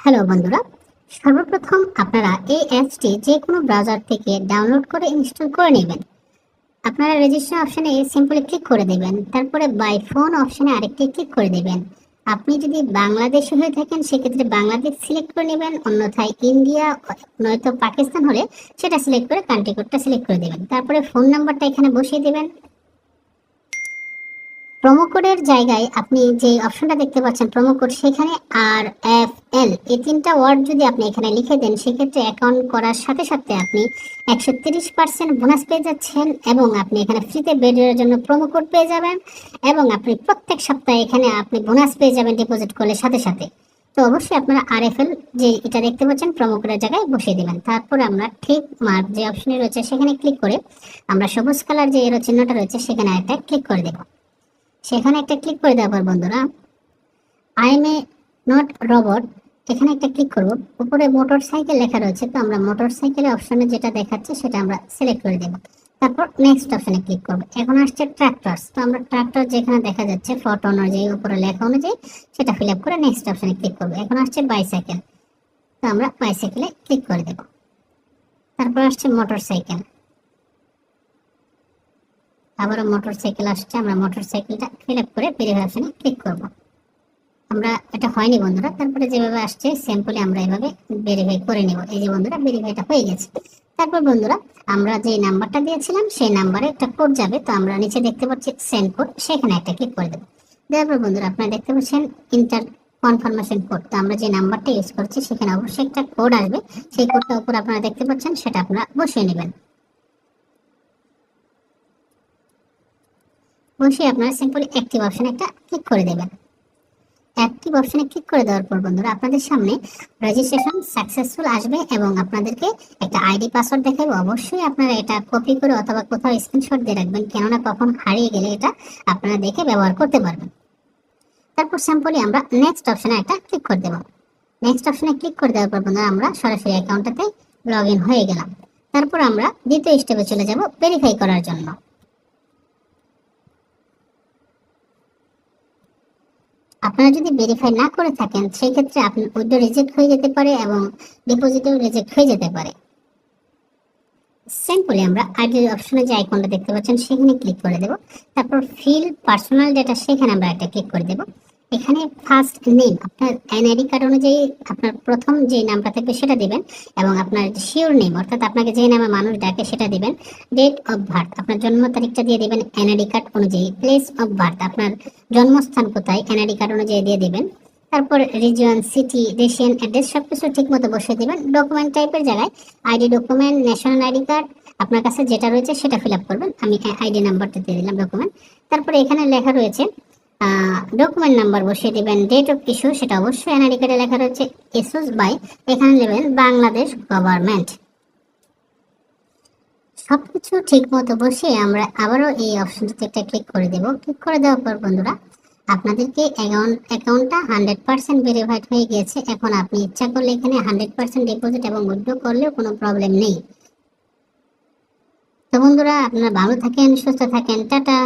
Hello বন্ধুরা, সর্বপ্রথম আপনারা এই অ্যাপসটি যে কোনো ব্রাউজার থেকে ডাউনলোড করে ইনস্টল করে নেবেন। আপনারা রেজিস্ট্রেশন অপশনে সিম্পলি ক্লিক করে দেবেন, তারপরে বাই ফোন অপশনে আরেকটি ক্লিক করে দেবেন। আপনি যদি বাংলাদেশি হয়ে থাকেন সেক্ষেত্রে বাংলাদেশ সিলেক্ট করে নেবেন, অন্যথায় ইন্ডিয়া নয়তো পাকিস্তান হলে সেটা সিলেক্ট করে কান্ট্রি কোডটা সিলেক্ট করে দেবেন। তারপরে ফোন নাম্বারটা এখানে বসিয়ে দেবেন। প্রোমো কোডের জায়গায় আপনি যে অপশনটা দেখতে পাচ্ছেন প্রোমো কোড, সেখানে RFL এই তিনটা ওয়ার্ড যদি আপনি এখানে লিখে দেন সেক্ষেত্রে অ্যাকাউন্ট করার সাথে সাথে আপনি 130% বোনাস পেয়ে যাচ্ছেন এবং আপনি এখানে ফ্রিতে বেডের জন্য প্রোমো কোড পেয়ে যাবেন এবং আপনি প্রত্যেক সপ্তাহে এখানে আপনি বোনাস পেয়ে যাবেন ডিপোজিট করলে সাথে সাথে। তো অবশ্যই আপনারা RFL যে এটা দেখতে পাচ্ছেন প্রোমো কোডের জায়গায় বসিয়ে দেবেন। তারপরে আমরা ঠিক মার্ক যে অপশনে রয়েছে সেখানে ক্লিক করে আমরা সবুজ কালার যে এরো চিহ্নটা রয়েছে সেখানে একটা ক্লিক করে দেব। সেখানে একটা ক্লিক করে দেওয়ার পর বন্ধুরা I M A not robot এখানে একটা ক্লিক করব। উপরে মোটর সাইকেল লেখা রয়েছে, তো আমরা মোটর সাইকেলের অপশনে যেটা দেখাচ্ছে সেটা আমরা সিলেক্ট করে দেব। তারপর নেক্সট অপশনে ক্লিক করব। এখন আসছে ট্রাক্টরস, তো আমরা ট্রাক্টর যেখানে দেখা যাচ্ছে ফটো অনুযায়ী উপরে লেখা অনুযায়ী সেটা ফিল আপ করে নেক্সট অপশনে ক্লিক করব। এখন আসছে বাইসাইকেল, তো আমরা বাইসাইকেলে ক্লিক করে দেব। তারপর আসছে মোটর সাইকেল, আবারও মোটর সাইকেল আসছে, আমরা মোটর সাইকেলটা ফিল আপ করে ভেরিফাই অপশনে ক্লিক করব। আমরা এটা হয়নি বন্ধুরা, তারপরে যেভাবে আসছে সিম্পলি আমরা এভাবে ভেরিফাই করে নেব। এই যে বন্ধুরা ভেরিফাইটা হয়ে গেছে। তারপর বন্ধুরা আমরা যে নাম্বারটা দিয়েছিলাম সেই নাম্বারে একটা কোড যাবে, তো আমরা নিচে দেখতে পাচ্ছি সেন্ড কোড, সেখানে একটা ক্লিক করে দেব। দেওয়ার পর বন্ধুরা আপনারা দেখতে পাচ্ছেন ইন্টার কনফার্মেশন কোড, তো আমরা যে নাম্বারটা ইউজ করছি সেখানে অবশ্যই একটা কোড আসবে, সেই কোডটা উপর আপনারা দেখতে পাচ্ছেন সেটা আপনারা বসিয়ে নেবেন। বসিয়ে আপনারা সিম্পলি অ্যাক্টিভ অপশনে একটা ক্লিক করে দেবেন। অ্যাক্টিভ অপশনে ক্লিক করে দেওয়ার পর বন্ধুরা আপনাদের সামনে রেজিস্ট্রেশন সাকসেসফুল আসবে এবং আপনাদেরকে একটা আইডি পাসওয়ার্ড দেখাবে। অবশ্যই আপনারা এটা কপি করে অথবা কোথাও স্ক্রিনশট দিয়ে রাখবেন, কেননা কখন হারিয়ে গেলে এটা আপনারা দেখে ব্যবহার করতে পারবেন। তারপর সিম্পলি আমরা নেক্সট অপশনে একটা ক্লিক করে দেব। নেক্সট অপশনে ক্লিক করে দেওয়ার পর বন্ধুরা আমরা সরাসরি অ্যাকাউন্টটাতে লগ ইন হয়ে গেলাম। তারপর আমরা দ্বিতীয় স্টেপে চলে যাব ভেরিফাই করার জন্য। আপনারা যদি ভেরিফাই না করে থাকেন সেই ক্ষেত্রে আপনি উইথড্র রিজেক্ট হয়ে যেতে পারে এবং ডিপোজিটও রিজেক্ট হয়ে যেতে পারে। সিম্পলি আমরা আইডি অপশনে যে আইকনটা দেখতে পাচ্ছেন সেখানে ক্লিক করে দেব। তারপর ফিল পার্সোনাল ডেটা, সেখানে আমরা একটা ক্লিক করে দেব। এখানে ফার্স্ট নেম আপনার এনআইডি কার্ড অনুযায়ী আপনার প্রথম যে নামটা থাকবে সেটা দিবেন এবং আপনার শিওর নেম অর্থাৎ আপনাকে যে নামে মানুষ ডাকে সেটা দিবেন। ডেট অফ বার্থ আপনার জন্ম তারিখটা দিয়ে দিবেন এনআইডি কার্ড অনুযায়ী। প্লেস অফ বার্থ আপনার জন্মস্থান কোথায় এনআইডি কার্ড অনুযায়ী দিয়ে দিবেন। তারপর রিজিয়ন, সিটি, রেশিয়ান অ্যাড্রেস সবকিছু ঠিক মতো বসিয়ে দিবেন। ডকুমেন্ট টাইপের জায়গায় ID document, national ID card আপনার কাছে যেটা রয়েছে সেটা ফিল আপ করবেন। আমি আইডি নাম্বারটা দিয়ে দিলাম ডকুমেন্ট। তারপরে এখানে লেখা রয়েছে ডকুমেন্ট নাম্বার বসিয়ে দিবেন। ডেট অফ ইস্যু সেটা অবশ্যই এনআইডি কার্ডে লেখা রয়েছে ইস্যুস বাই, এখানে নেবেন বাংলাদেশ গভর্নমেন্ট। সবকিছু ঠিক মতো বসিয়ে আমরা আবারও এই অপশনটাতে একটা ক্লিক করে দেব। ক্লিক করে দেওয়ার পর বন্ধুরা আপনাদেরকে অ্যাকাউন্টটা 100% ভেরিফাইড হয়ে গিয়েছে। এখন আপনি ইচ্ছা করলে এখানে 100% ডিপোজিট এবং উইথড্র করলেও কোনো প্রবলেম নেই। তো বন্ধুরা আপনারা ভালো থাকেন, সুস্থ থাকেন, টাটা।